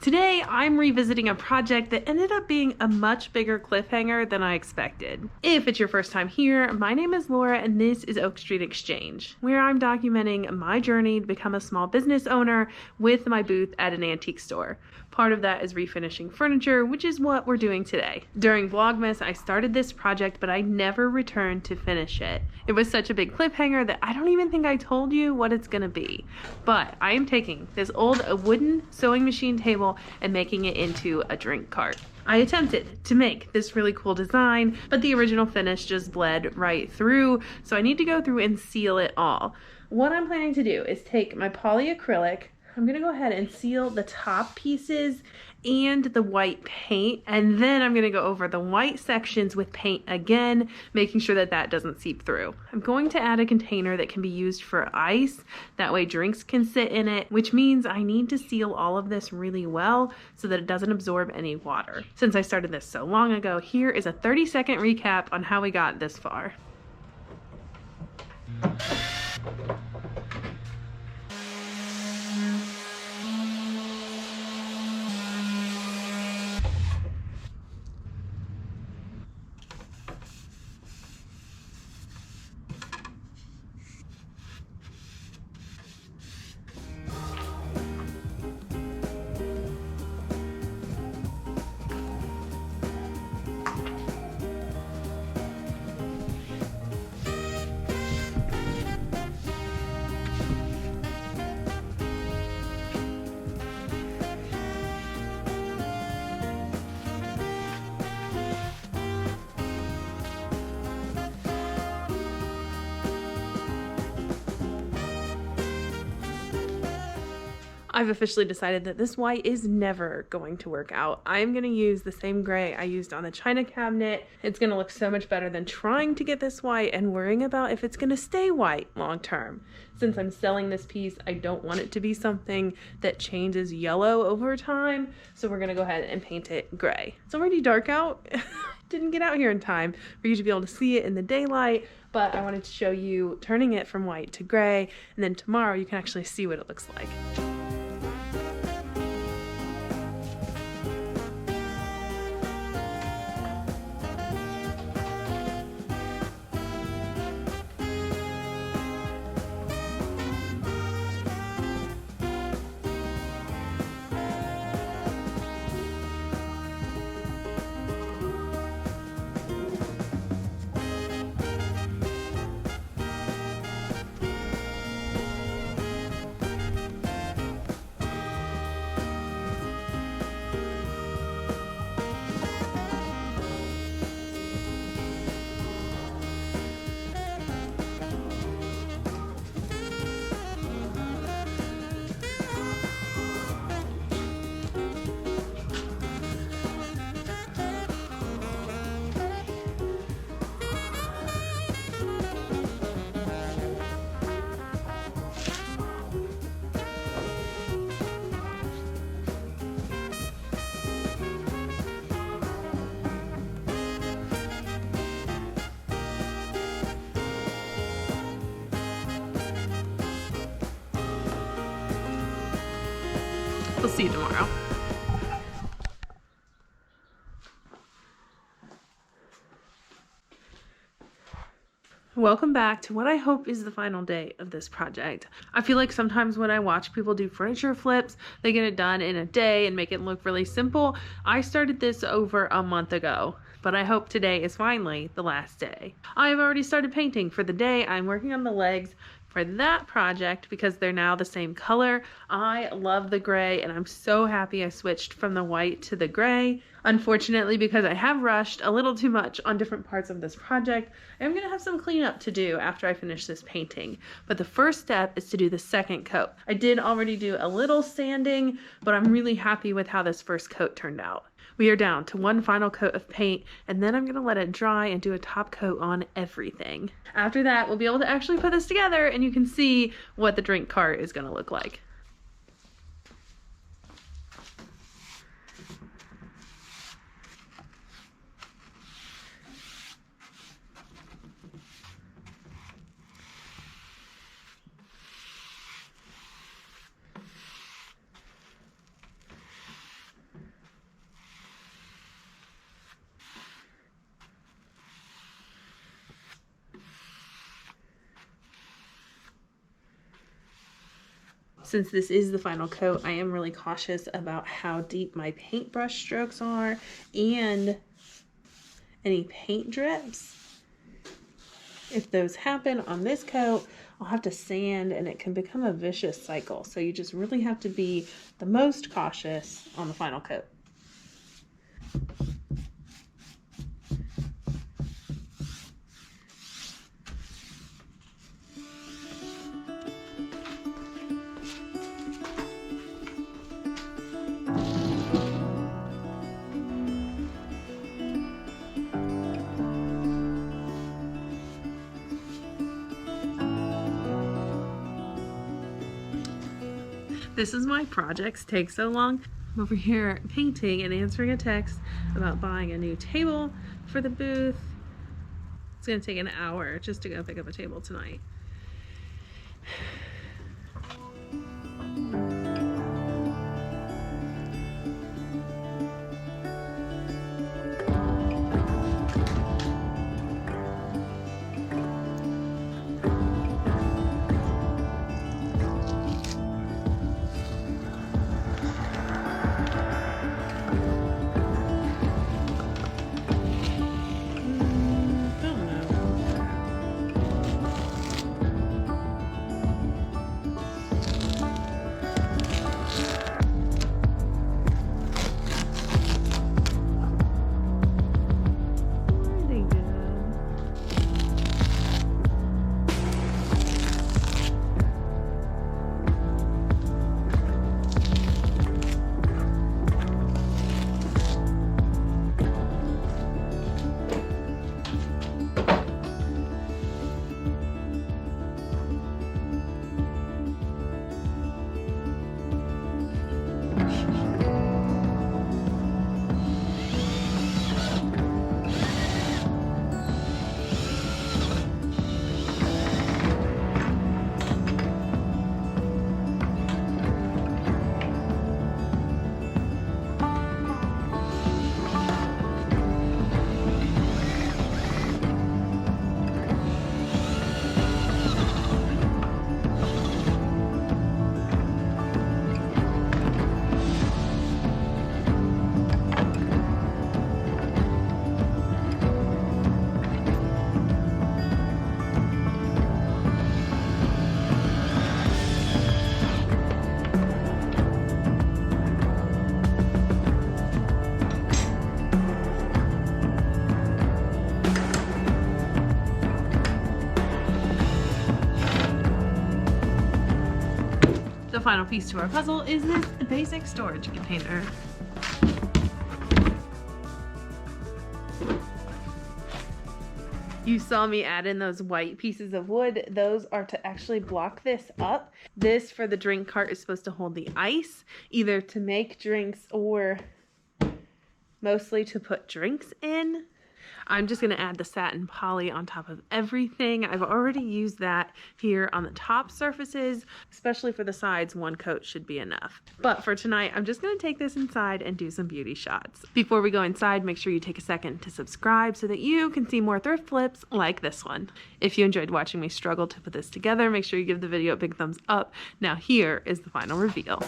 Today, I'm revisiting a project that ended up being a much bigger cliffhanger than I expected. If it's your first time here, my name is Laura and this is Oak Street Exchange, where I'm documenting my journey to become a small business owner with my booth at an antique store. Part of that is refinishing furniture, which is what we're doing today. During Vlogmas, I started this project, but I never returned to finish it. It was such a big cliffhanger that I don't even think I told you what it's gonna be. But I am taking this old wooden sewing machine table and making it into a drink cart. I attempted to make this really cool design, but the original finish just bled right through, so I need to go through and seal it all. What I'm planning to do is take my polyacrylic, I'm gonna go ahead and seal the top pieces and the white paint, and then I'm gonna go over the white sections with paint again, making sure that that doesn't seep through. I'm going to add a container that can be used for ice, that way drinks can sit in it, which means I need to seal all of this really well so that it doesn't absorb any water. Since I started this so long ago, here is a 30-second recap on how we got this far. I've officially decided that this white is never going to work out. I'm going to use the same gray I used on the china cabinet. It's going to look so much better than trying to get this white and worrying about if it's going to stay white long term. Since I'm selling this piece, I don't want it to be something that changes yellow over time, so we're going to go ahead and paint it gray. It's already dark out. Didn't get out here in time for you to be able to see it in the daylight, but I wanted to show you turning it from white to gray, and then tomorrow you can actually see what it looks like. We'll see you tomorrow. Welcome back to what I hope is the final day of this project. I feel like sometimes when I watch people do furniture flips, they get it done in a day and make it look really simple. I started this over a month ago, but I hope today is finally the last day. I've already started painting for the day. I'm working on the legs for that project because they're now the same color. I love the gray and I'm so happy I switched from the white to the gray. Unfortunately, because I have rushed a little too much on different parts of this project, I'm gonna have some cleanup to do after I finish this painting. But the first step is to do the second coat. I did already do a little sanding, but I'm really happy with how this first coat turned out. We are down to one final coat of paint, and then I'm gonna let it dry and do a top coat on everything. After that, we'll be able to actually put this together and you can see what the drink cart is gonna look like. Since this is the final coat, I am really cautious about how deep my paintbrush strokes are and any paint drips. If those happen on this coat, I'll have to sand and it can become a vicious cycle. So you just really have to be the most cautious on the final coat. This is why projects take so long. I'm over here painting and answering a text about buying a new table for the booth. It's gonna take an hour just to go pick up a table tonight. The final piece to our puzzle is this basic storage container. You saw me add in those white pieces of wood. Those are to actually block this up. This for the drink cart is supposed to hold the ice, either to make drinks or mostly to put drinks in. I'm just going to add the satin poly on top of everything. I've already used that here on the top surfaces, especially for the sides. One coat should be enough. But for tonight, I'm just going to take this inside and do some beauty shots. Before we go inside, make sure you take a second to subscribe so that you can see more thrift flips like this one. If you enjoyed watching me struggle to put this together, make sure you give the video a big thumbs up. Now here is the final reveal.